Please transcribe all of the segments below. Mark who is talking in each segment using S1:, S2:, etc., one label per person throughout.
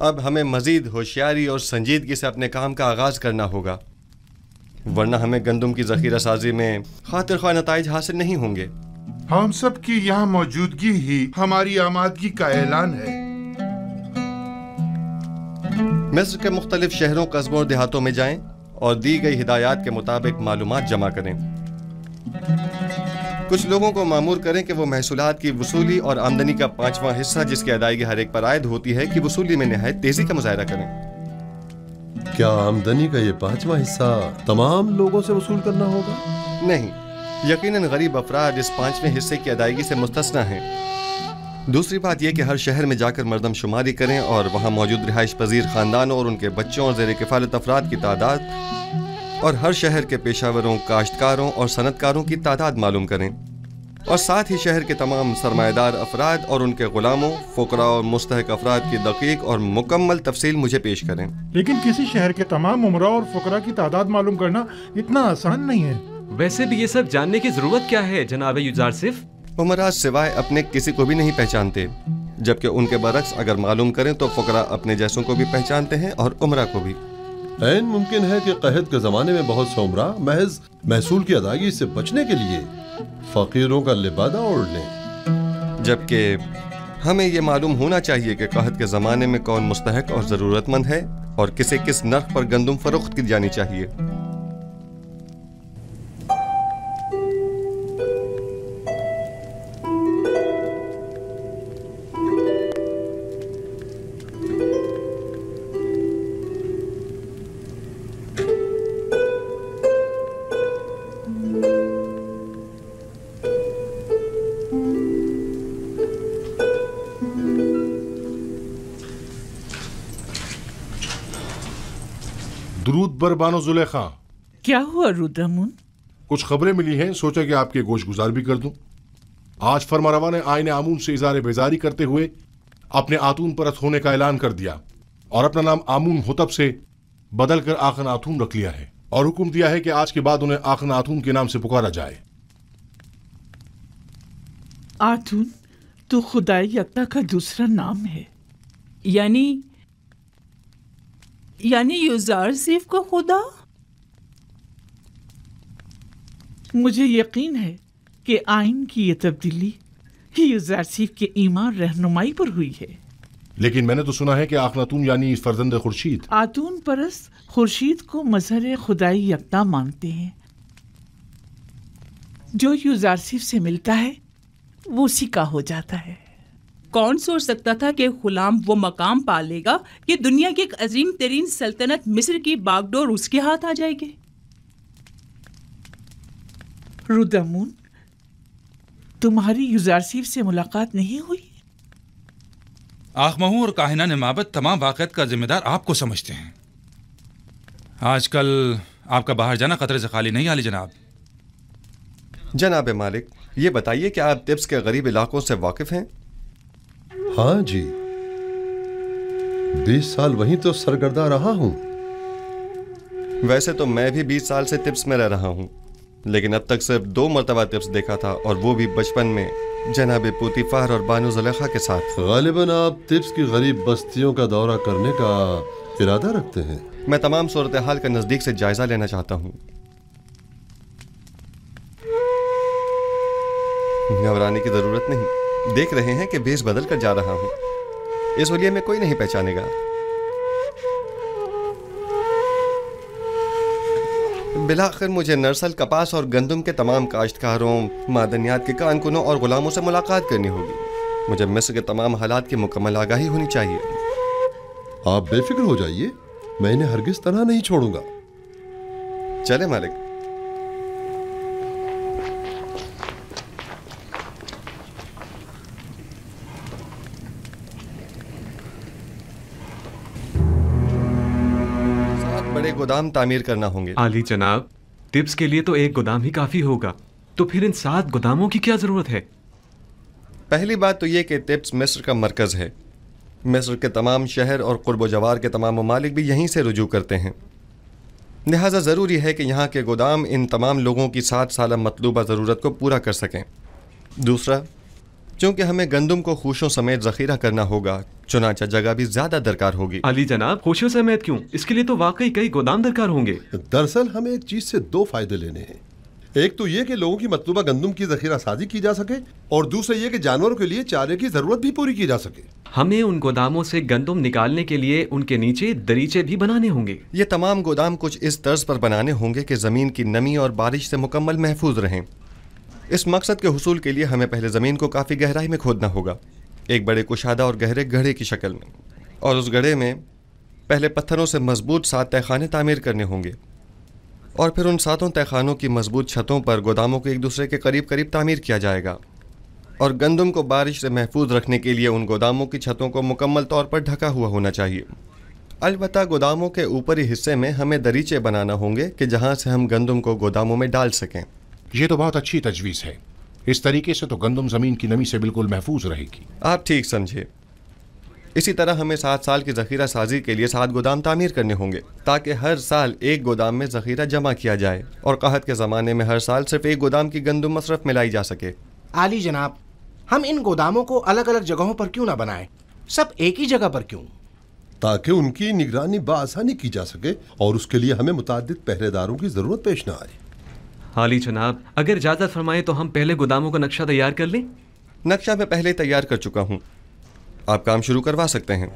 S1: अब हमें मज़ीद होशियारी और संजीदगी से अपने काम का आगाज़ करना होगा, वरना हमें गंदम की ज़ख़ीरा साजी में खातिर ख्वाह नताइज हासिल नहीं होंगे।
S2: हम सब की यहाँ मौजूदगी ही हमारी आमादगी का ऐलान है।
S1: मिस्र के मुख्तलिफ शहरों, कस्बों और देहातों में जाएं और दी गई हिदायत के मुताबिक मालूमात जमा करें। कुछ लोगों को मामूर करें कि वो महसूलात की वसूली और आमदनी का 5वां हिस्सा जिसकी अदायगी हर एक पर आयद होती है कि वसूली में निहायत तेजी का मुजाहरा करें।
S3: क्या आमदनी का ये 5वां हिस्सा तमाम लोगों से वसूल करना होगा?
S1: नहीं, यकीनन गरीब अफराद इस 5वें हिस्से की अदायगी से मुस्तस्ना हैं। दूसरी बात यह कि हर शहर में जाकर मरदमशुमारी करें और वहाँ मौजूद रिहाइश पजीर खानदानों और उनके बच्चों और ज़ेर किफ़ालत अफराद की तादाद और हर शहर के पेशावरों, काश्तकारों और सनतकारों की तादाद मालूम करें, और साथ ही शहर के तमाम सरमाएदार अफराद और उनके गुलामों, फ़ुकरा और मुस्तहक अफराद की दकीक और मुकम्मल तफसील मुझे पेश करें।
S4: लेकिन किसी शहर के तमाम उमरा और फ़ुकरा की तादाद मालूम करना इतना आसान नहीं है।
S5: वैसे भी ये सब जानने की जरूरत क्या है जनाब यूजारसिफ?
S1: उमरा सिवाय अपने किसी को भी नहीं पहचानते, जबकि उनके बरक्स अगर मालूम करें तो फ़ुकरा अपने जैसों को भी पहचानते हैं और उमरा को भी।
S3: ऐन मुमकिन है कि कहत के जमाने में बहुत से उमरा महज महसूल की अदायगी से बचने के लिए फकीरों का लिबादा ओढ़ लें,
S1: जबकि हमें ये मालूम होना चाहिए कि कहत के ज़माने में कौन मुस्तहक और ज़रूरतमंद है और किसे किस नर्ख पर गंदम फरोख्त की जानी चाहिए।
S2: दुरूद बर बानो जुलेखा।
S6: क्या हुआ रुद्रमुन?
S2: कुछ खबरें मिली हैं, सोचा कि आपके गोश गुजार भी कर दूं। आज फरमारवा ने आईने आमून से इज़ारे बेजारी करते हुए अपने आतून परस्त होने का ऐलान कर दिया और अपना नाम आमून होतब से बदल कर आखन आतून रख लिया है और हुक्म दिया है कि आज के बाद उन्हें आखन आतून के नाम से पुकारा जाए।
S6: आतून तो खुदाई यकता का दूसरा नाम है। यानी यूजारसिफ को खुदा? मुझे यकीन है कि आइन की ये तब्दीली यूजारसिफ के ईमान रहनुमाई पर हुई है।
S2: लेकिन मैंने तो सुना है कि आखनातून यानी फर्जंद खुर्शीद।
S6: आतून परस्त खुर्शीद को मजहर खुदाई यकता मानते हैं। जो यूजारसिफ से मिलता है वो उसी का हो जाता है।
S7: कौन सोच सकता था कि गुलाम वो मकाम पा लेगा कि दुनिया की एक अजीम तरीन सल्तनत मिस्र की बागडोर उसके हाथ आ जाएगी।
S6: रुद्रमुन, तुम्हारी यूजारसिफ से मुलाकात नहीं हुई?
S8: आखमहू और काहिना ने माबद तमाम वाक़यात का जिम्मेदार आपको समझते हैं। आजकल आपका बाहर जाना खतरे से खाली नहीं आली जनाब।
S1: जनाब मालिक, ये बताइए कि आप तिब्स के गरीब इलाकों से वाकिफ हैं?
S3: हाँ जी, 20 साल वहीं तो सरगर्दा रहा हूँ।
S1: वैसे तो मैं भी 20 साल से तिब्स में रह रहा हूँ, लेकिन अब तक सिर्फ 2 मरतबा तिब्स देखा था और वो भी बचपन में जनाब पुतिफार और बानो जुलेखा के साथ।
S3: गालिबन आप तिब्स की गरीब बस्तियों का दौरा करने का इरादा रखते हैं?
S1: मैं तमाम सूरत हाल का नजदीक से जायजा लेना चाहता हूँ। घबराने की जरूरत नहीं, देख रहे हैं कि भेष बदल कर जा रहा हूँ। इस वलिये में कोई नहीं पहचानेगा। बिलाखिर मुझे नरसल, कपास और गंदम के तमाम काश्तकारों, मादनियात के कारकुनों और गुलामों से मुलाकात करनी होगी। मुझे मिस्र के तमाम हालात की मुकम्मल आगाही होनी चाहिए।
S3: आप बेफिक्र हो जाइए, मैं इन्हें हरगिज तनहा नहीं छोड़ूंगा।
S1: चले मालिक। गोदाम तामीर करना होंगे।
S5: आली जनाब, तिब्स के लिए तो एक गोदाम ही काफी होगा, तो फिर इन 7 गोदामों की क्या जरूरत है?
S1: पहली बात तो यह कि तिब्स मिस्र का मरकज है। मिस्र के तमाम शहर और कुर्ब जवार के तमाम ममालिक भी यहीं से रुजू करते हैं। लिहाजा ज़रूरी है कि यहाँ के गोदाम इन तमाम लोगों की 7 साल मतलूबा ज़रूरत को पूरा कर सकें। दूसरा, क्योंकि हमें गंदम को खूशों समेत जखीरा करना होगा, चुनाचा जगह भी ज्यादा दरकार होगी।
S5: अली जनाब, खुशियों समेत क्यों? इसके लिए तो वाकई कई गोदाम दरकार होंगे।
S3: दरअसल हमें एक चीज से दो फायदे लेने हैं। एक तो ये कि लोगों की मतलूबा गंदम की जखीरा साजी की जा सके, और दूसरा ये कि जानवरों के लिए चारे की जरूरत भी पूरी की जा सके।
S5: हमें उन गोदामों से गंदम निकालने के लिए उनके नीचे दरीचे भी बनाने होंगे।
S1: ये तमाम गोदाम कुछ इस तर्ज पर बनाने होंगे कि जमीन की नमी और बारिश से मुकम्मल महफूज रहें। इस मकसद के हुसूल के लिए हमें पहले ज़मीन को काफ़ी गहराई में खोदना होगा, एक बड़े कुशादा और गहरे गड्ढे की शक्ल में, और उस गड्ढे में पहले पत्थरों से मजबूत 7 तहखाने तामीर करने होंगे, और फिर उन 7 तहखानों की मजबूत छतों पर गोदामों को एक दूसरे के करीब करीब तामीर किया जाएगा। और गंदम को बारिश से महफूज रखने के लिए उन गोदामों की छतों को मुकम्मल तौर पर ढका हुआ होना चाहिए। अलबत्ता गोदामों के ऊपरी हिस्से में हमें दरीचे बनाना होंगे कि जहाँ से हम गंदम को गोदामों में डाल सकें।
S2: ये तो बहुत अच्छी तजवीज़ है। इस तरीके से तो गंदम ज़मीन की नमी से बिल्कुल महफूज रहेगी।
S1: आप ठीक समझे। इसी तरह हमें 7 साल की ज़ख़ीरा साजी के लिए 7 गोदाम तामीर करने होंगे, ताकि हर साल एक गोदाम में ज़ख़ीरा जमा किया जाए और कहत के ज़माने में हर साल सिर्फ एक गोदाम की गंदम मसरफ में लाई जा सके।
S9: आली जनाब, हम इन गोदामों को अलग अलग जगहों पर क्यों ना बनाएं? सब एक ही जगह पर क्यों?
S3: ताकि उनकी निगरानी बाआसानी की जा सके, और उसके लिए हमें मुताद्दिद पहरेदारों की जरूरत पेश ना आए।
S5: हाली जनाब, अगर इजाज़त फरमाएं तो हम पहले गोदामों का नक्शा तैयार कर लें।
S1: नक्शा मैं पहले तैयार कर चुका हूँ, आप काम शुरू करवा सकते हैं।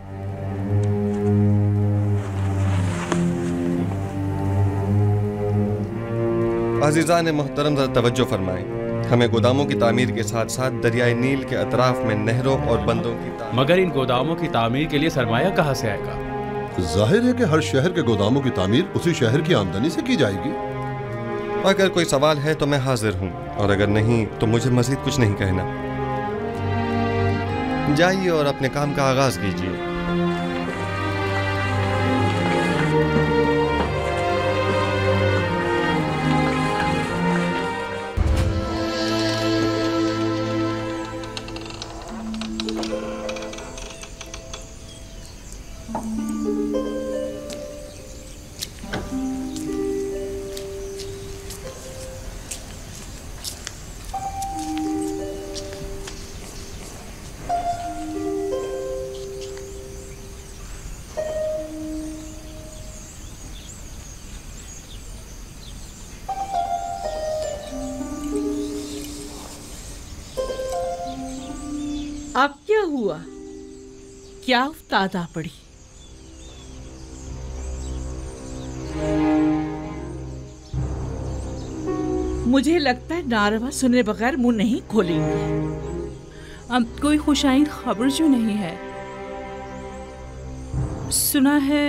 S1: अज़ीज़ान मोहतरम, ज़रा तवज्जो फरमाएं। हमें गोदामों की तामीर के साथ साथ दरियाए नील के अतराफ में नहरों और बंदों की
S10: मगर इन गोदामों की तामीर के लिए सरमाया कहाँ से आएगा?
S3: जाहिर है कि हर शहर के गोदामों की तामीर उसी शहर की आमदनी से की जाएगी।
S1: अगर कोई सवाल है तो मैं हाजिर हूँ, और अगर नहीं तो मुझे मज़ीद कुछ नहीं कहना। जाइए और अपने काम का आगाज कीजिए।
S6: अब क्या हुआ? क्या उफ्ताद आ पड़ी? मुझे लगता है नारवा सुने बगैर मुंह नहीं खोलेंगे।
S7: अब कोई खुशाइन खबर जो नहीं है। सुना है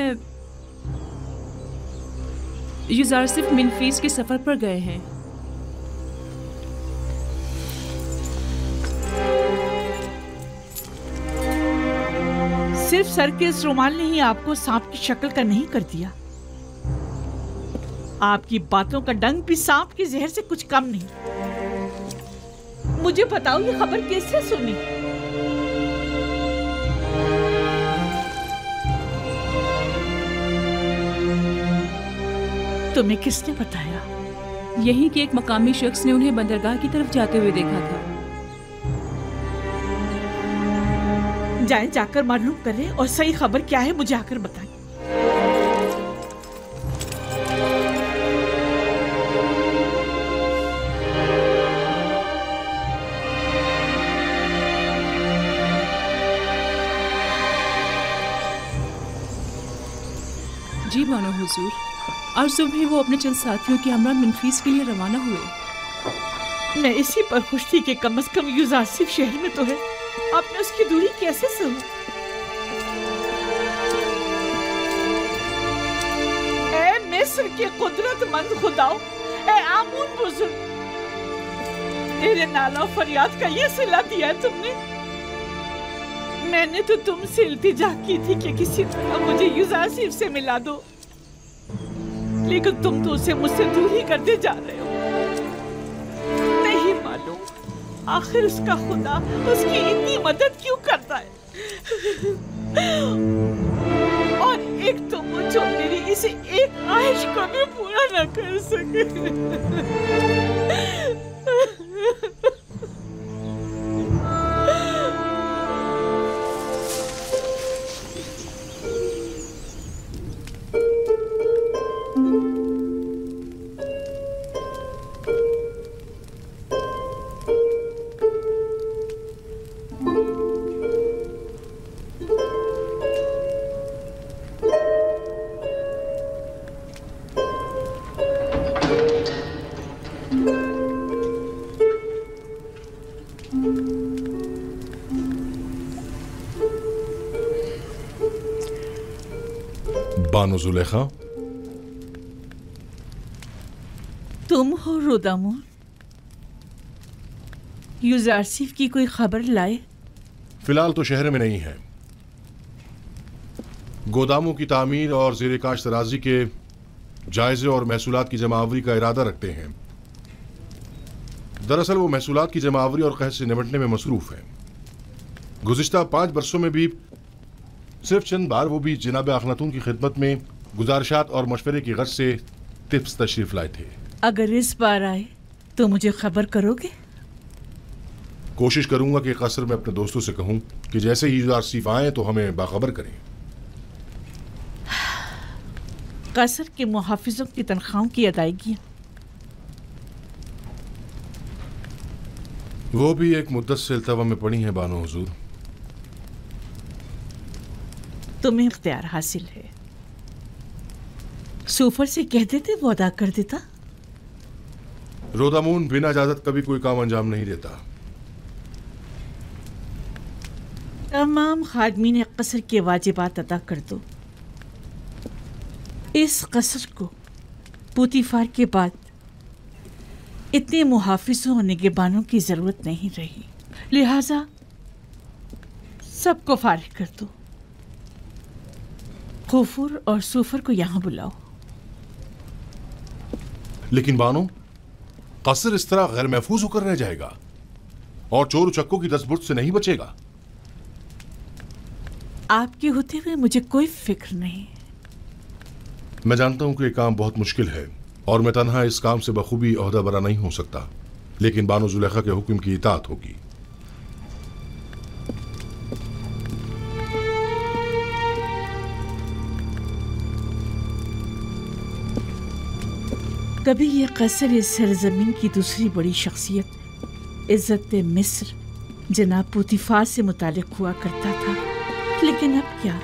S7: युज़ार सिर्फ मिनफीस के सफर पर गए हैं।
S6: सिर्फ सर के इस रुमाल ने ही आपको सांप की शक्ल का नहीं कर दिया। आपकी बातों का डंक भी सांप के जहर से कुछ कम नहीं। मुझे बताओ, ये खबर कैसे सुनी? तुम्हें किसने बताया?
S7: यही कि एक मकामी शख्स ने उन्हें बंदरगाह की तरफ जाते हुए देखा था।
S6: जाएं, जाकर मालूम करें और सही खबर क्या है मुझे आकर बताएं।
S7: जी बानो हुजूर, और सुबह वो अपने चंद साथियों के हमरा मिनफीस के लिए रवाना हुए।
S6: मैं इसी पर खुश थी कि कम से कम युज़ासिफ शहर में तो है। आपने उसकी दूरी कैसे सुनी? ए मिस्र के कुदरतमंद खुदाओ, ए आमून बुजुर्ग, तेरे नाला फरियाद का ये सिला दिया है तुमने। मैंने तो तुमसे इल्तिजा की थी कि किसी तरह मुझे युज़ासिफ से मिला दो, लेकिन तुम तो उसे मुझसे दूर ही करते जा रहे हो। नहीं मालूम आखिर उसका खुदा उसकी इतनी मदद क्यों करता है। और एक तो वो जो मेरी इसे एक ख्वाहिश को भी पूरा न कर सके।
S2: बानो जुलेखा,
S6: तुम हो रुदामुन? यूजारसिफ की कोई खबर लाए?
S2: फिलहाल तो शहर में नहीं है। गोदामों की तामीर और ज़ेरे काश तराजी के जायजे और महसूलात की जमावरी का इरादा रखते हैं। दरअसल वो महसूलात की जमावरी और कहत से निपटने में मसरूफ है। गुज़िश्ता 5 बरसों में भी सिर्फ चंद बार, वो भी जनाब अखनातून की खिदमत में गुजारिशात और मशवरे की गर्ज से टिप्स तशरीफ लाए थे।
S6: अगर इस बार आए तो मुझे खबर करोगे?
S2: कोशिश करूंगा कि कसर में अपने दोस्तों से कहूं कि जैसे ही यूजारसिफ आए तो हमें बाखबर करें।
S6: कसर के मुहाफिजों की तनख्वाहों की अदायगी
S2: वो भी एक मुद्दत से इल्तवा में पड़ी हैं बानो हुजूर।
S6: तुम्हें इख्तियार हासिल है। सूफर से कह देते वो अदा कर देता।
S2: रोदामून बिना इजाजत कभी कोई काम अंजाम नहीं देता।
S6: तमाम खादमीन कसर के वाजिबात अदा कर दो। इस कसर को पुतीफार के बाद इतने मुहाफिजों और निगहबानों की जरूरत नहीं रही, लिहाजा सबको फारिग कर दो। खुफुर और सूफर को यहां बुलाओ।
S2: लेकिन बानो, कसर इस तरह गैर महफूज होकर रह जाएगा और चोर उचक्कों की दस्तबुर्द से नहीं बचेगा।
S6: आपके होते हुए मुझे कोई फिक्र नहीं।
S2: मैं जानता हूं कि ये काम बहुत मुश्किल है और मैं तन्हा इस काम से बखूबी ओहदा बरा नहीं हो सकता, लेकिन बानो जुलेखा के हुक्म की इताअत होगी।
S6: कभी ये कसर इस सरजमीन की दूसरी बड़ी शख्सियत इज्जत मिस्र जनाब पुतीफार से मुतालिक हुआ करता था, लेकिन अब क्या?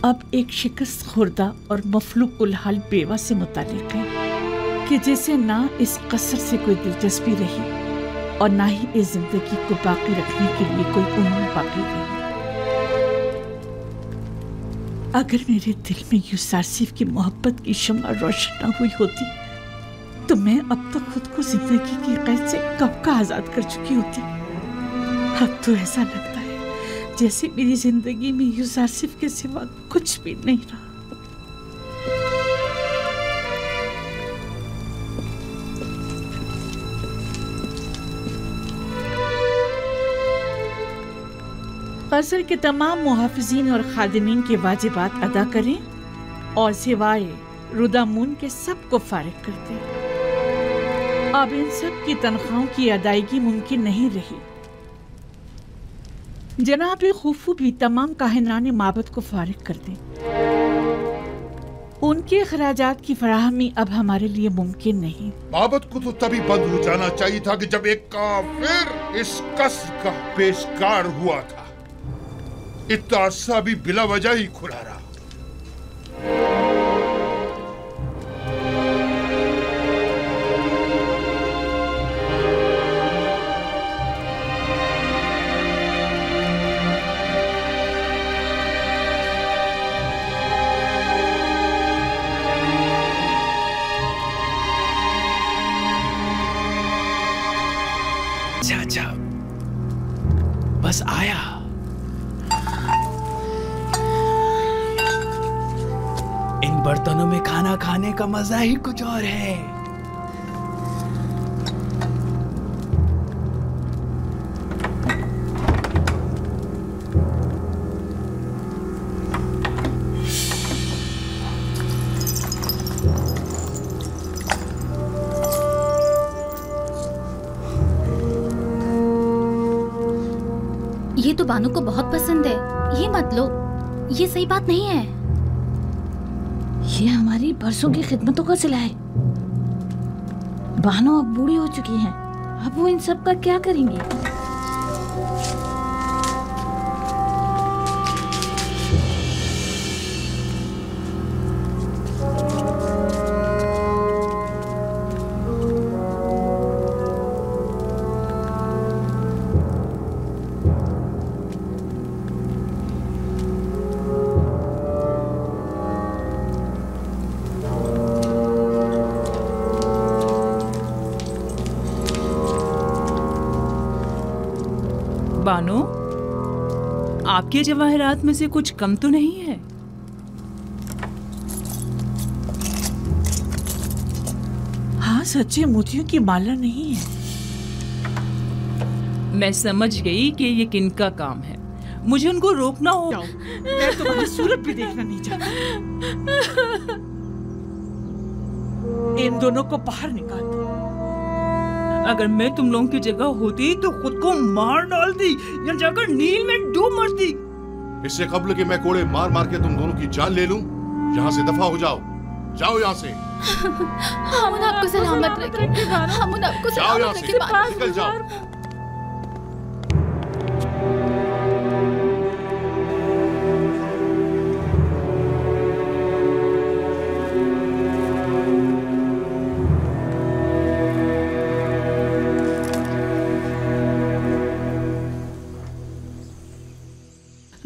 S6: अब एक शिकस्त खुर्दा और मफलूकुल हाल बेवा से मुतालिक है कि जैसे ना इस कसर से कोई दिलचस्पी रही और ना ही इस जिंदगी को बाकी रखने के लिए कोई उम्मीद बाकी रही। अगर मेरे दिल में यूसारसिफ की मोहब्बत की शम्मा रोशन न हुई होती तो मैं अब तक खुद को जिंदगी की कैद से कब का आजाद कर चुकी होती। अब तो ऐसा लगता है जैसे मेरी जिंदगी में यूसारसिफ के सिवा कुछ भी नहीं रहा। कसर के तमाम मुहाफिजीन और खादिमीन के वाजिबात अदा करें और सिवाय रुदामून के सबको फारिग कर दें। अब इन सब की तनख्वाहों की अदायगी मुमकिन नहीं रही। जनाब खुफू भी तमाम काहिनाने माबद को फारिग कर दें। उनके खराजात की फराहमी अब हमारे लिए मुमकिन नहीं।
S11: माबद को तो तभी बंद हो जाना चाहिए था कि जब एक काफिर इस कसर का पेशकार हुआ था। इतना अरसा भी बिला वजह ही खुला रहा।
S10: चाचा बस आया। इन बर्तनों में खाना खाने का मजा ही कुछ और है।
S12: ये तो बानू को बहुत पसंद है, ये मत लो, ये सही बात नहीं है।
S13: ये हमारी बरसों की खिदमतों का सिला है। बानो अब बूढ़ी हो चुकी हैं, अब वो इन सब का क्या करेंगी?
S7: बानो, आपके जवाहरात में से कुछ कम तो नहीं है?
S6: हाँ, सच्चे मोतियों की माला नहीं है।
S7: मैं समझ गई कि ये किनका काम है। मुझे उनको रोकना हो।
S6: मैं तुम्हारी सूरत भी देखना नहीं चाहती। इन दोनों को बाहर निकाल दो।
S7: अगर मैं तुम लोगों की जगह होती तो खुद को मार डालती या जाकर नील में डूब मरती।
S2: इससे कबल कि मैं कोड़े मार मार के तुम दोनों की जान ले लूं, यहाँ से दफा हो जाओ। जाओ यहाँ से।
S12: हम आपको सलामत रखें। हम आपको सलामत रखें।
S2: निकल जाओ।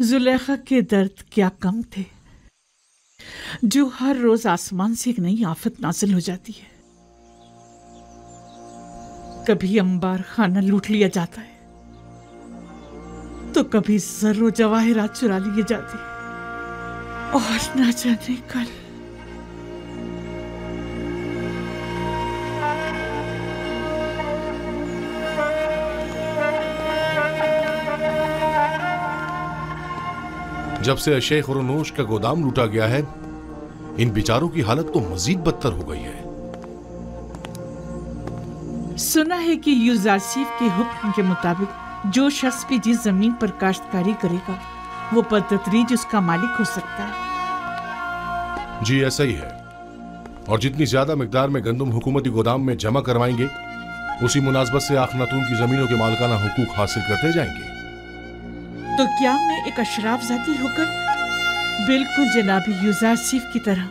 S6: जुलेखा के दर्द क्या कम थे, जो हर रोज आसमान से एक नई आफत नाजिल हो जाती है। कभी अंबार खाना लूट लिया जाता है, तो कभी जर्रो जवाहिरात चुरा लिए जाते हैं, और ना जाने कल।
S2: जब से शेख रुनूश का गोदाम लूटा गया है, इन बेचारों की हालत तो मजीद बदतर हो गई है।
S6: सुना है कि यूजारसीफ के हुक्म के मुताबिक जो शख्स भी जिस जमीन पर काश्तकारी करेगा, वो बदतदरीज उसका मालिक हो सकता है।
S2: जी ऐसा ही है। और जितनी ज्यादा मिकदार में गंदम हुकूमती गोदाम में जमा करवाएंगे, उसी मुनासबत से आखनातून की जमीनों के मालिकाना हुकूक हासिल करते जाएंगे।
S6: तो क्या मैं एक अशराफ जाती होकर बिल्कुल जनाबी यूजारसीफ की तरह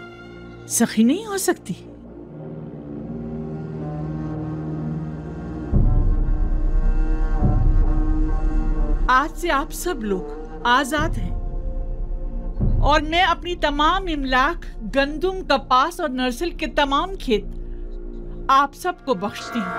S6: सखी नहीं हो सकती? आज से आप सब लोग आजाद हैं, और मैं अपनी तमाम इमलाक, गंदुम, कपास और नर्सल के तमाम खेत आप सबको बख्शती हूँ।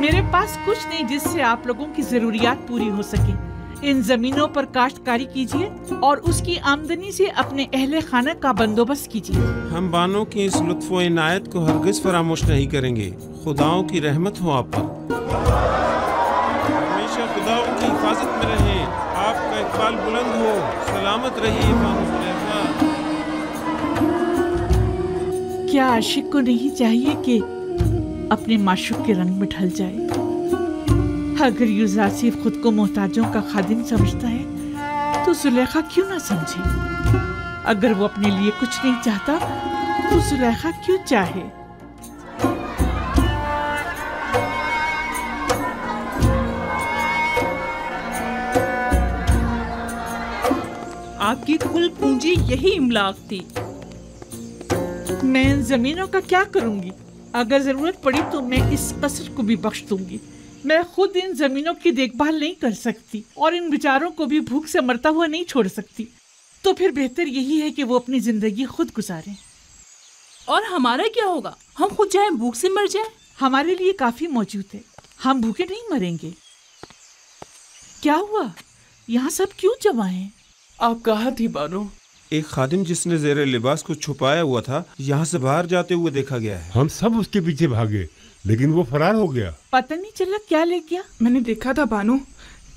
S6: मेरे पास कुछ नहीं जिससे आप लोगों की जरूरियात पूरी हो सके। इन जमीनों पर काश्तकारी कीजिए और उसकी आमदनी से अपने अहले खाना का बंदोबस्त कीजिए।
S14: हम बानों की इस लुत्फ़ व इनायत को हरगिज़ फरामोश नहीं करेंगे। खुदाओं की रहमत हो आप पर। हमेशा खुदाओं की हिफाजत में रहें। आपका इकबाल बुलंद हो। सलामत रहिए बानो ज़ुलेखा।
S6: क्या आशिक को नहीं चाहिए कि अपने माशूक के रंग में ढल जाए? अगर यूजारसीफ खुद को मोहताजों का खादिम समझता है, तो जुलेखा क्यों ना समझे? अगर वो अपने लिए कुछ नहीं चाहता, तो जुलेखा क्यों चाहे?
S7: आपकी कुल पूंजी यही इमलाक थी।
S6: मैं इन जमीनों का क्या करूंगी? अगर जरूरत पड़ी तो मैं इस कसर को भी बख्श दूंगी। मैं खुद इन जमीनों की देखभाल नहीं कर सकती और इन बेचारों को भी भूख से मरता हुआ नहीं छोड़ सकती। तो फिर बेहतर यही है कि वो अपनी जिंदगी खुद गुजारें।
S7: और हमारा क्या होगा? हम खुद चाहे भूख से मर जाएं?
S6: हमारे लिए काफी मौजूद है। हम भूखे नहीं मरेंगे। क्या हुआ? यहाँ सब क्यों जमा हैं?
S14: आप कहाँ थी बानो? एक खादिम जिसने ज़ेरे लिबास को छुपाया हुआ था, यहाँ से बाहर जाते हुए देखा गया है।
S15: हम सब उसके पीछे भागे, लेकिन वो फरार हो गया।
S6: पता नहीं चला क्या ले गया।
S16: मैंने देखा था बानो,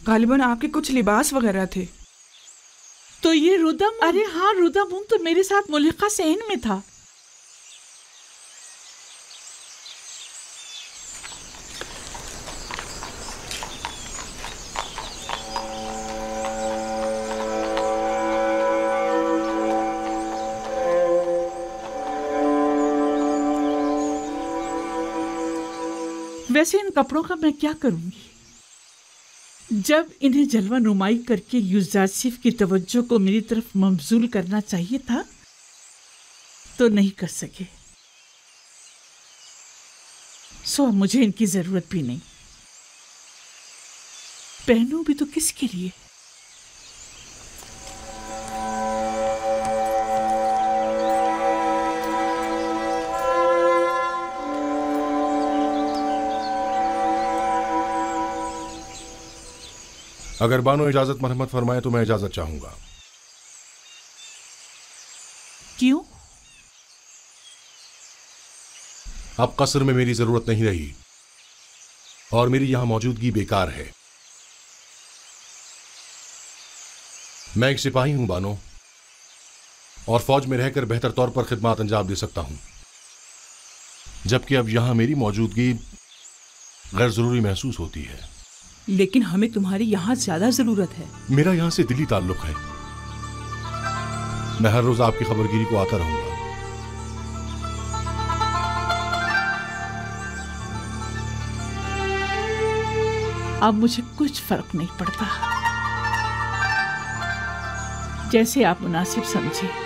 S16: गालिबन आपके कुछ लिबास वगैरह थे।
S6: तो ये रुदम? अरे हाँ, रुदम तो मेरे साथ मुलिका सहन में था। वैसे इन कपड़ों का मैं क्या करूंगी? जब इन्हें जलवा नुमाई करके यूजारसीफ की तवज्जो को मेरी तरफ मबजूल करना चाहिए था, तो नहीं कर सके। सो अब मुझे इनकी जरूरत भी नहीं। पहनूं भी तो किसके लिए?
S2: अगर बानो इजाजत मरहमत फरमाए तो मैं इजाजत चाहूंगा।
S6: क्यों?
S2: अब कसर में मेरी जरूरत नहीं रही और मेरी यहां मौजूदगी बेकार है। मैं एक सिपाही हूं बानो, और फौज में रहकर बेहतर तौर पर खिदमत अंजाम दे सकता हूं, जबकि अब यहां मेरी मौजूदगी गैर जरूरी महसूस होती है।
S7: लेकिन हमें तुम्हारी यहाँ ज्यादा जरूरत है।
S2: मेरा यहां से दिली ताल्लुक है। मैं हर रोज आपकी खबरगिरी को आता रहूंगा।
S6: अब मुझे कुछ फर्क नहीं पड़ता, जैसे आप मुनासिब समझे।